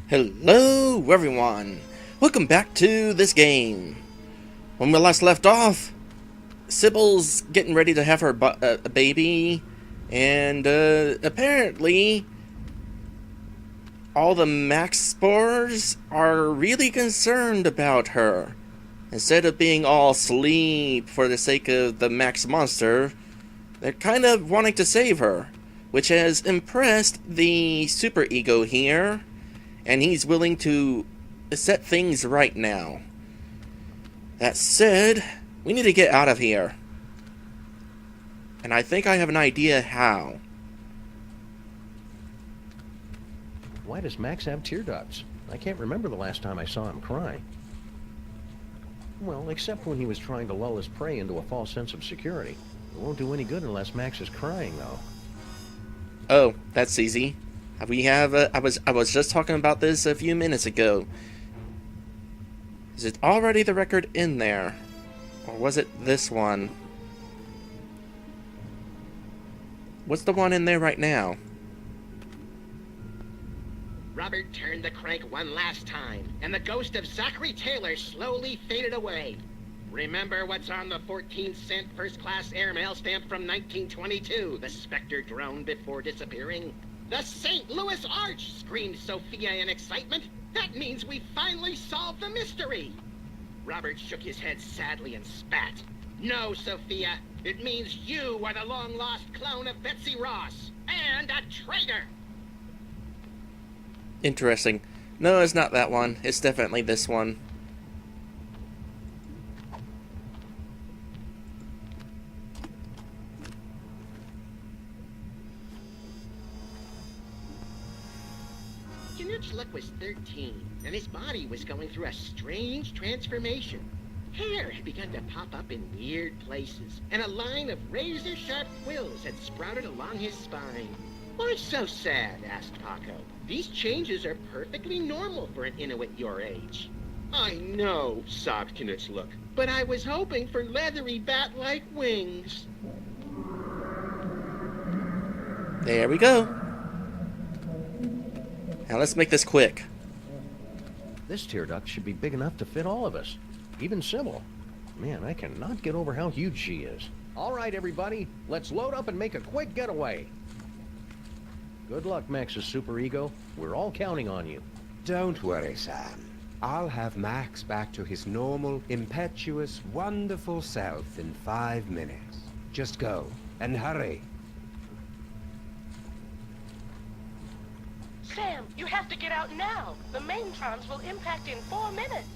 Hello everyone! Welcome back to this game. When we last left off, Sybil's getting ready to have her a baby, and apparently all the Max spores are really concerned about her. Instead of being all sleep for the sake of the Max monster, they're kind of wanting to save her, which has impressed the superego here. And he's willing to set things right now. That said, we need to get out of here. And I think I have an idea how. Why does Max have tear ducts? I can't remember the last time I saw him cry. Well, except when he was trying to lull his prey into a false sense of security. It won't do any good unless Max is crying, though. Oh, that's easy. We have I was just talking about this a few minutes ago. Is it already the record in there? Or was it this one? What's the one in there right now? Robert turned the crank one last time, and the ghost of Zachary Taylor slowly faded away. Remember what's on the 14-cent first-class airmail stamp from 1922, the Spectre drone before disappearing? The St. Louis Arch! Screamed Sophia in excitement. That means we finally solved the mystery! Robert shook his head sadly and spat. No, Sophia. It means you are the long-lost clone of Betsy Ross. And a traitor! Interesting. No, it's not that one. It's definitely this one. Luck was 13, and his body was going through a strange transformation. Hair had begun to pop up in weird places, and a line of razor-sharp quills had sprouted along his spine. Why so sad? Asked Paco. These changes are perfectly normal for an Inuit your age. I know, sobbed Knutslook, but I was hoping for leathery bat-like wings. There we go. Now let's make this quick. This tear duct should be big enough to fit all of us. Even Sybil. Man, I cannot get over how huge she is. All right, everybody. Let's load up and make a quick getaway. Good luck, Max's superego. We're all counting on you. Don't worry, Sam. I'll have Max back to his normal, impetuous, wonderful self in 5 minutes. Just go, and hurry. Sam, you have to get out now. The maintrons will impact in 4 minutes.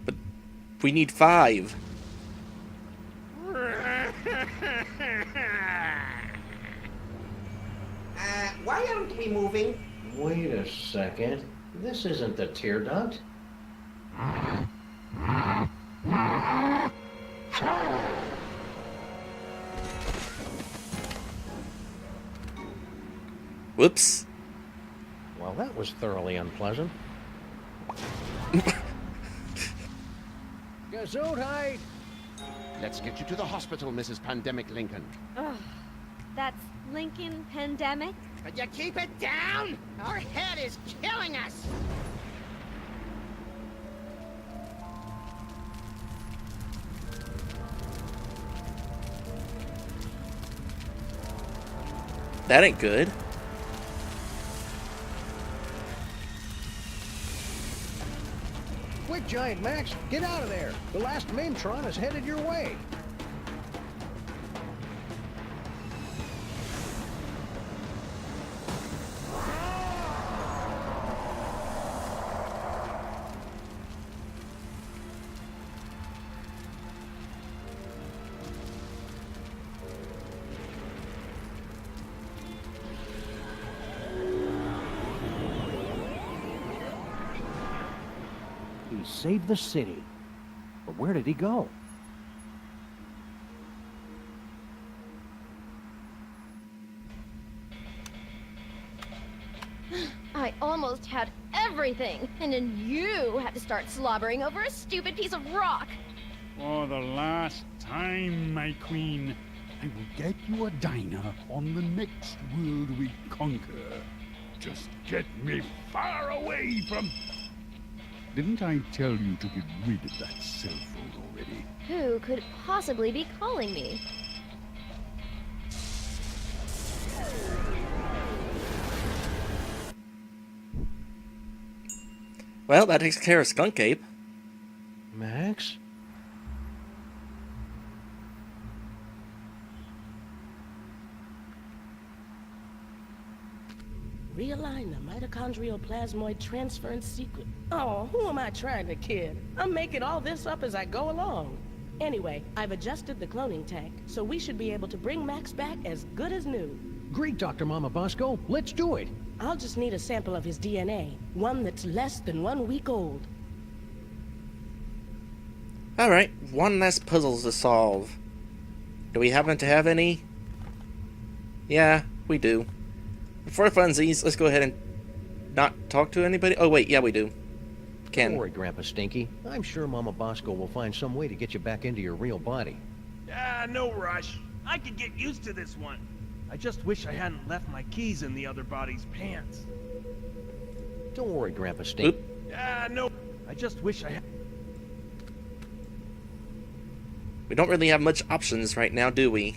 But we need 5. Why aren't we moving? Wait a second. This isn't the tear duct. Whoops. Well, that was thoroughly unpleasant. Gesundheit! Let's get you to the hospital, Mrs. Pandemic Lincoln. Ugh, that's Lincoln Pandemic? Could you keep it down? Our head is killing us! That ain't good. Quick, Giant Max, get out of there! The last Maimtron is headed your way! He saved the city. But where did he go? I almost had everything, and then you had to start slobbering over a stupid piece of rock. For the last time, my queen, I will get you a diner on the next world we conquer. Just get me far away from... Didn't I tell you to get rid of that cell phone already? Who could possibly be calling me? Well, that takes care of Skunk Ape. Max? Realign the mitochondrial plasmoid transference sequence. Oh, who am I trying to kid? I'm making all this up as I go along. Anyway, I've adjusted the cloning tank, so we should be able to bring Max back as good as new. Great, Dr. Mama Bosco. Let's do it. I'll just need a sample of his DNA, one that's less than 1 week old. Alright, one less puzzle to solve. Do we happen to have any? Yeah, we do. For funsies, let's go ahead and not talk to anybody. Oh wait, yeah we do. Don't worry, Grandpa Stinky. I'm sure Mama Bosco will find some way to get you back into your real body. No rush. I could get used to this one. I just wish I hadn't left my keys in the other body's pants. Don't worry, Grandpa Stinky. No. I just wish I had... We don't really have much options right now, do we?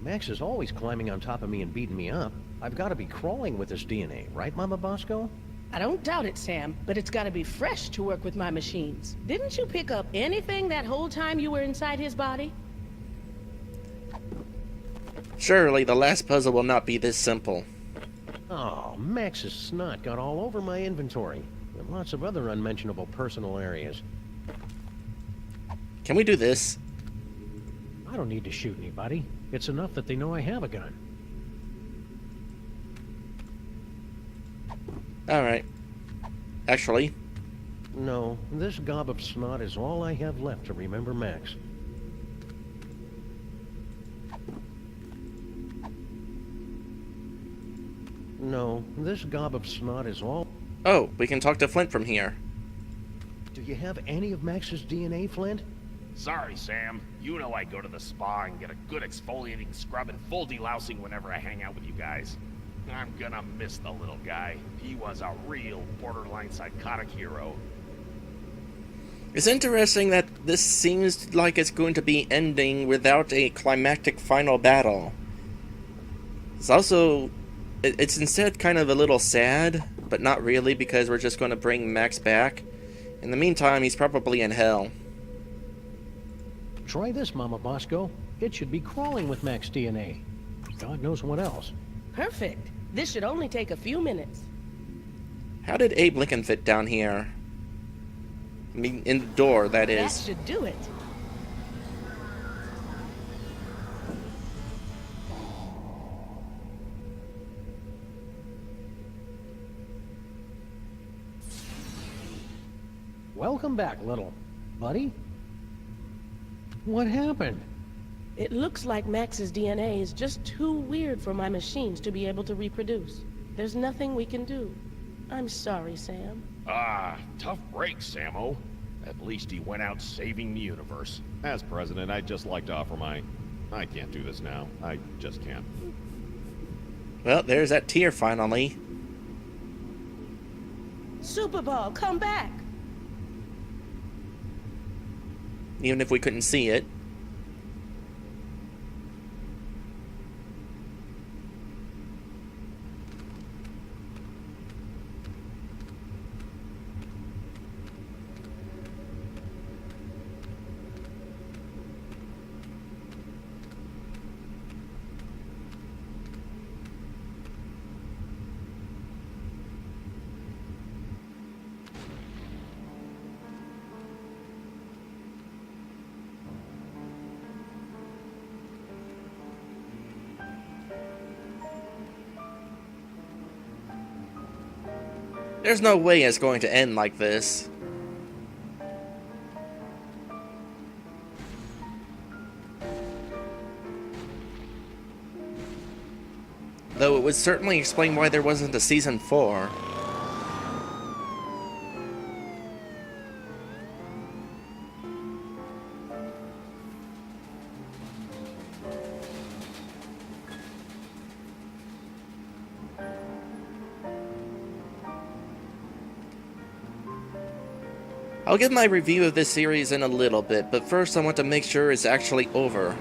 Max is always climbing on top of me and beating me up. I've got to be crawling with this DNA, right, Mama Bosco? I don't doubt it, Sam, but it's gotta be fresh to work with my machines. Didn't you pick up anything that whole time you were inside his body? Surely the last puzzle will not be this simple. Oh, Max's snot got all over my inventory, and lots of other unmentionable personal areas. Can we do this? I don't need to shoot anybody. It's enough that they know I have a gun. Alright. Actually, No, this gob of snot is all I have left to remember Max. No, this gob of snot is all... oh, we can talk to Flint from here. Do you have any of Max's DNA, Flint? Sorry, Sam. You know I go to the spa and get a good exfoliating scrub and full delousing whenever I hang out with you guys. I'm gonna miss the little guy. He was a real borderline psychotic hero. It's interesting that this seems like it's going to be ending without a climactic final battle. It's also... it's instead kind of a little sad, but not really, because we're just going to bring Max back. In the meantime, he's probably in hell. Try this, Mama Bosco. It should be crawling with Max DNA. God knows what else. Perfect. This should only take a few minutes. How did Abe Lincoln fit down here? I mean, in the door, that is. That should do it. Welcome back, little buddy. What happened? It looks like Max's DNA is just too weird for my machines to be able to reproduce. There's nothing we can do. I'm sorry, Sam. Tough break, Sammo. At least he went out saving the universe. As president, I'd just like to offer my... I can't do this now. I just can't. Well, there's that tear finally. Super Ball, come back! Even if we couldn't see it. There's no way it's going to end like this. Though it would certainly explain why there wasn't a season 4. I'll give my review of this series in a little bit, but first I want to make sure it's actually over.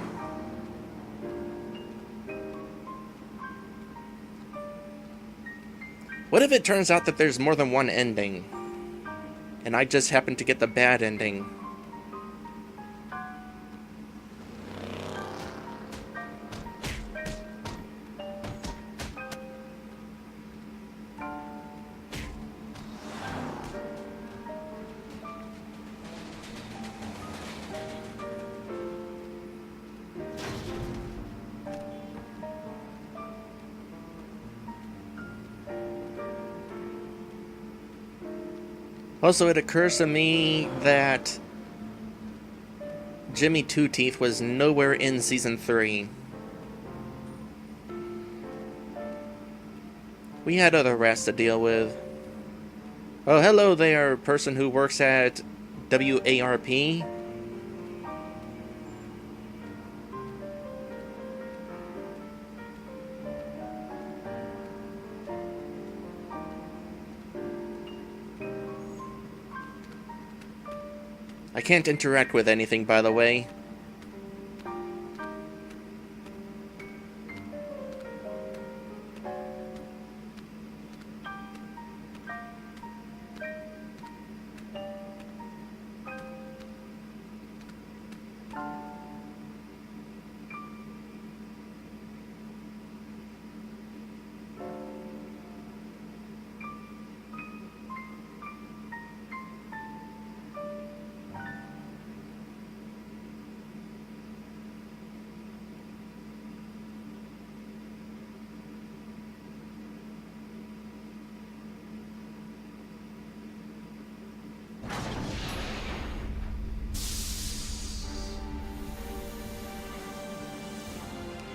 What if it turns out that there's more than one ending, and I just happen to get the bad ending? Also, it occurs to me that Jimmy Two Teeth was nowhere in Season 3. We had other rats to deal with. Oh, hello there, person who works at WARP. I can't interact with anything, by the way.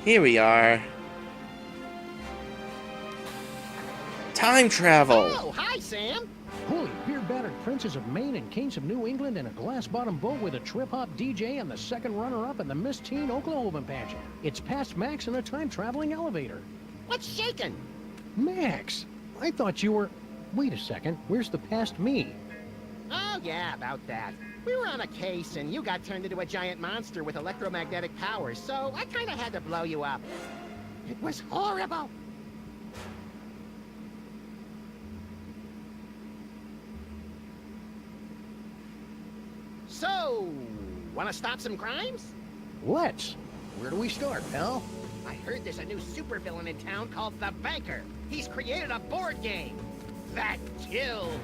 Here we are. Time travel! Oh, hi, Sam! Holy beer-battered princes of Maine and kings of New England in a glass-bottom boat with a trip-hop DJ and the second runner-up in the Miss Teen Oklahoma pageant. It's past Max in a time-traveling elevator. What's shaking? Max, I thought you were... Wait a second, where's the past me? Oh, yeah, about that. We were on a case, and you got turned into a giant monster with electromagnetic powers, so I kind of had to blow you up. It was horrible. So, want to stop some crimes? Let's. Where do we start, pal? I heard there's a new supervillain in town called the Banker. He's created a board game that kills.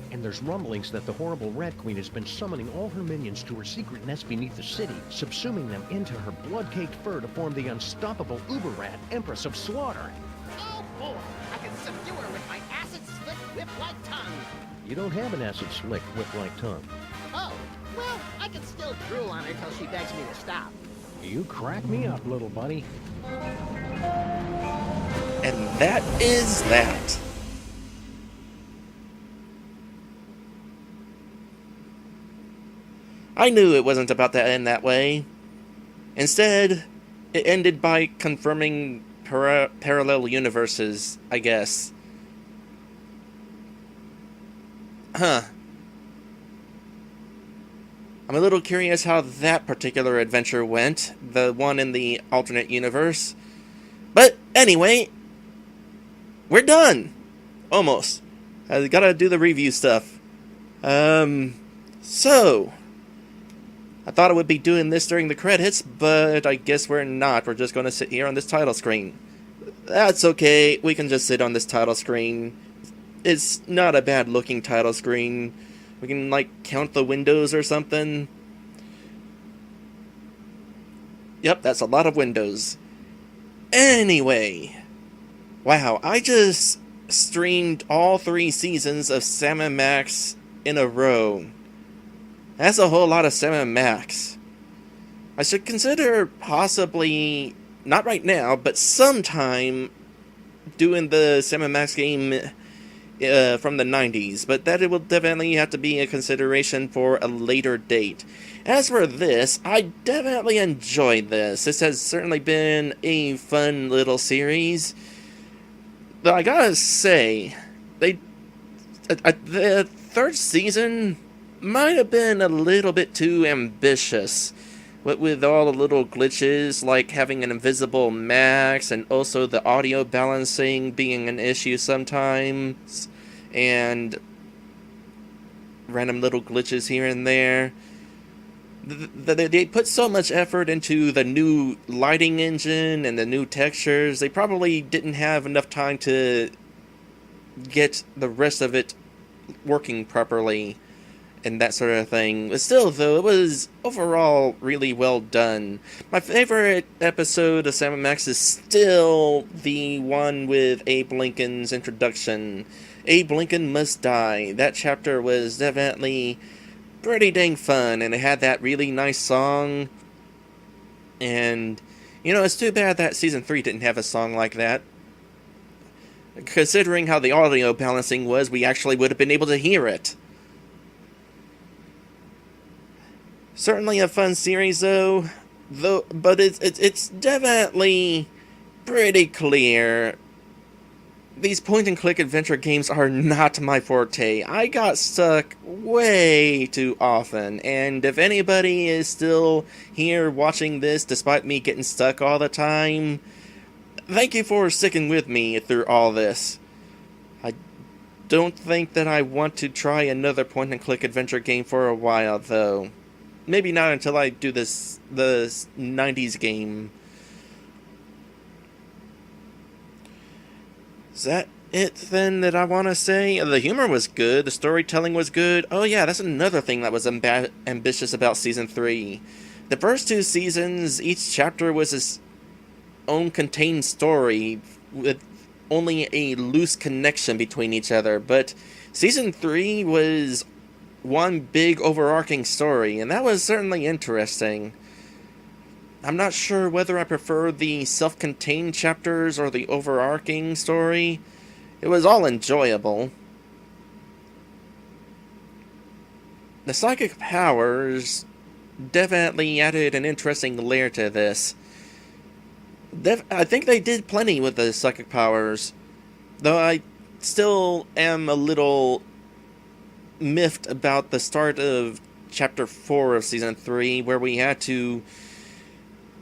And there's rumblings that the horrible Rat Queen has been summoning all her minions to her secret nest beneath the city, subsuming them into her blood-caked fur to form the unstoppable Uber-Rat, Empress of Slaughter. Oh boy, I can subdue her with my acid-slick whip-like tongue. You don't have an acid-slick whip-like tongue. Oh, well, I can still drool on her till she begs me to stop. You crack me up, little buddy. And that is that. I knew it wasn't about to end that way. Instead, it ended by confirming parallel universes, I guess. Huh. I'm a little curious how that particular adventure went, the one in the alternate universe. But anyway, we're done. Almost. I gotta do the review stuff. So... I thought I would be doing this during the credits, but I guess we're not. We're just going to sit here on this title screen. That's okay. We can just sit on this title screen. It's not a bad looking title screen. We can, like, count the windows or something. Yep, that's a lot of windows. Anyway. Wow, I just streamed all 3 seasons of Sam & Max in a row. That's a whole lot of Sam & Max. I should consider possibly, not right now, but sometime doing the Sam & Max game from the 90s, but that it will definitely have to be a consideration for a later date. As for this, I definitely enjoyed this. This has certainly been a fun little series. Though I gotta say, they The third season might have been a little bit too ambitious. With all the little glitches, like having an invisible Max, and also the audio balancing being an issue sometimes, and random little glitches here and there. They put so much effort into the new lighting engine and the new textures, they probably didn't have enough time to get the rest of it working properly and that sort of thing. But still, though, it was overall really well done. My favorite episode of Sam & Max is still the one with Abe Lincoln's introduction. Abe Lincoln Must Die. That chapter was definitely pretty dang fun, and it had that really nice song. And, you know, it's too bad that Season 3 didn't have a song like that. Considering how the audio balancing was, we actually would have been able to hear it. Certainly a fun series, though, but it's definitely pretty clear these point-and-click adventure games are not my forte. I got stuck way too often, and if anybody is still here watching this despite me getting stuck all the time, thank you for sticking with me through all this. I don't think that I want to try another point-and-click adventure game for a while, though. Maybe not until I do the 90s game. Is that it, then, that I want to say? The humor was good, the storytelling was good. Oh yeah, that's another thing that was ambitious about Season 3. The first two seasons, each chapter was its own contained story, with only a loose connection between each other, but Season 3 was one big overarching story, and that was certainly interesting. I'm not sure whether I prefer the self-contained chapters or the overarching story. It was all enjoyable. The psychic powers definitely added an interesting layer to this. I think they did plenty with the psychic powers, though I still am a little miffed about the start of Chapter 4 of Season 3, where we had to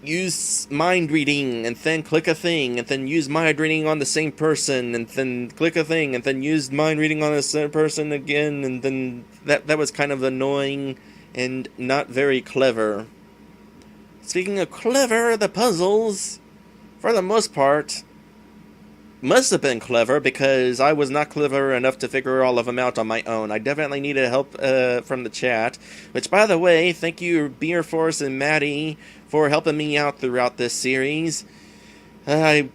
use mind reading, and then click a thing, and then use mind reading on the same person, and then click a thing, and then use mind reading on the same person again, and then that was kind of annoying and not very clever. Speaking of clever, the puzzles, for the most part, must have been clever, because I was not clever enough to figure all of them out on my own. I definitely needed help from the chat, which, by the way, thank you Beer Force and Maddie for helping me out throughout this series. I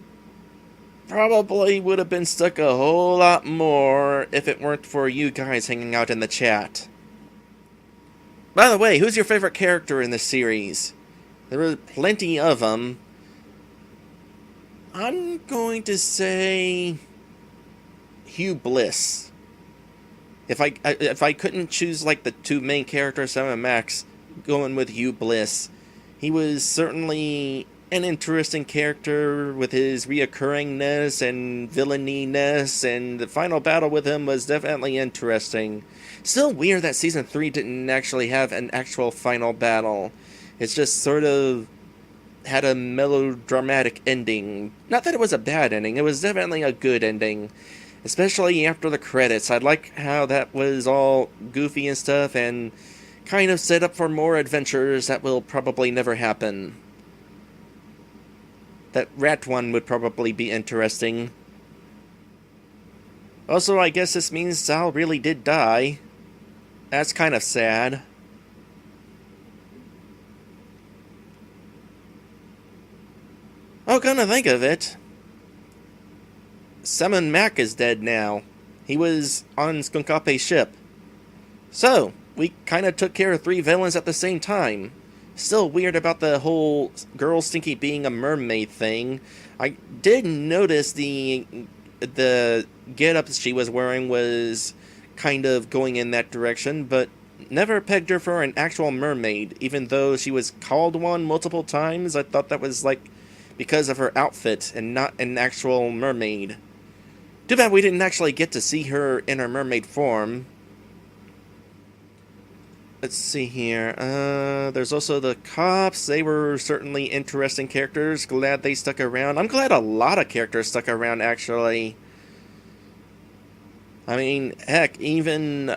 probably would have been stuck a whole lot more if it weren't for you guys hanging out in the chat. By the way, who's your favorite character in this series? There were plenty of them. I'm going to say Hugh Bliss. If I couldn't choose like the two main characters, Sam and Max, going with Hugh Bliss. He was certainly an interesting character with his reoccurringness and villaininess, and the final battle with him was definitely interesting. Still weird that Season 3 didn't actually have an actual final battle. It's just sort of had a melodramatic ending. Not that it was a bad ending, it was definitely a good ending. Especially after the credits. I like how that was all goofy and stuff, and kind of set up for more adventures that will probably never happen. That rat one would probably be interesting. Also, I guess this means Sal really did die. That's kind of sad. Oh, come to think of it, Simon Mack is dead now. He was on Skunkape's ship. So, we kind of took care of three villains at the same time. Still weird about the whole girl Stinky being a mermaid thing. I did notice the get-up she was wearing was kind of going in that direction, but never pegged her for an actual mermaid, even though she was called one multiple times. I thought that was like because of her outfit and not an actual mermaid. Too bad we didn't actually get to see her in her mermaid form. Let's see here. There's also the cops. They were certainly interesting characters. Glad they stuck around. I'm glad a lot of characters stuck around, actually. I mean, heck, even,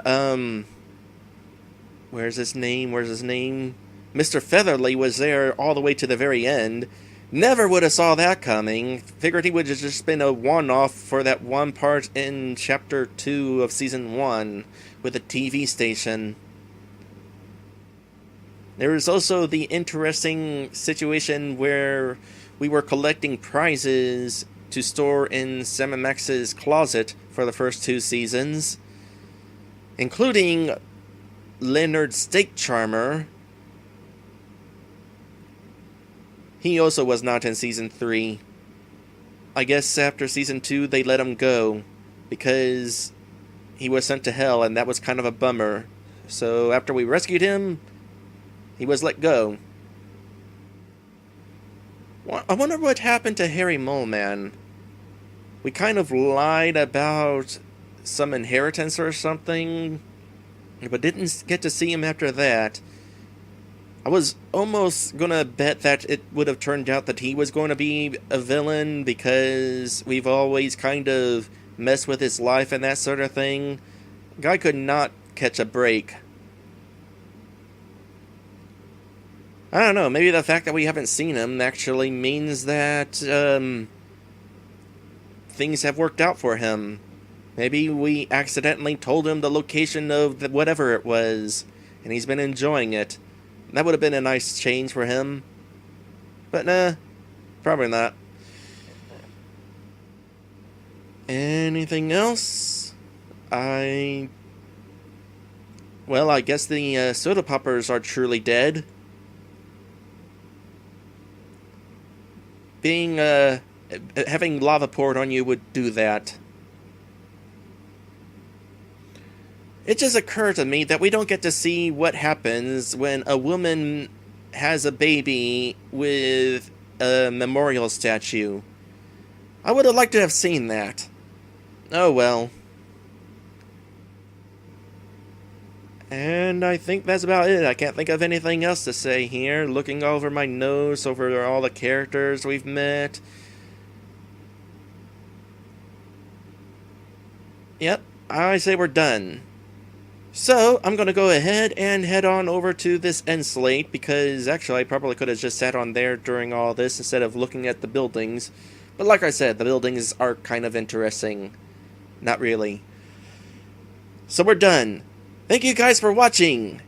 where's his name? Mr. Featherly was there all the way to the very end. Never would have saw that coming. Figured he would have just been a one-off for that one part in Chapter 2 of Season 1 with a TV station. There was also the interesting situation where we were collecting prizes to store in Sam & Max's closet for the first 2 seasons, including Leonard Steak Charmer. He also was not in Season 3. I guess after Season 2 they let him go because he was sent to hell, and that was kind of a bummer. So after we rescued him, he was let go. I wonder what happened to Harry Moleman. We kind of lied about some inheritance or something, but didn't get to see him after that. I was almost gonna bet that it would have turned out that he was going to be a villain because we've always kind of messed with his life and that sort of thing. Guy could not catch a break. I don't know, maybe the fact that we haven't seen him actually means that things have worked out for him. Maybe we accidentally told him the location of whatever it was, and he's been enjoying it. That would have been a nice change for him. But nah, probably not. Anything else? Well, I guess the soda poppers are truly dead. Having lava poured on you would do that. It just occurred to me that we don't get to see what happens when a woman has a baby with a memorial statue. I would have liked to have seen that. Oh well. And I think that's about it. I can't think of anything else to say here. Looking over my notes, over all the characters we've met. Yep, I say we're done. So, I'm going to go ahead and head on over to this end slate, because actually I probably could have just sat on there during all this instead of looking at the buildings. But like I said, the buildings are kind of interesting. Not really. So we're done. Thank you guys for watching.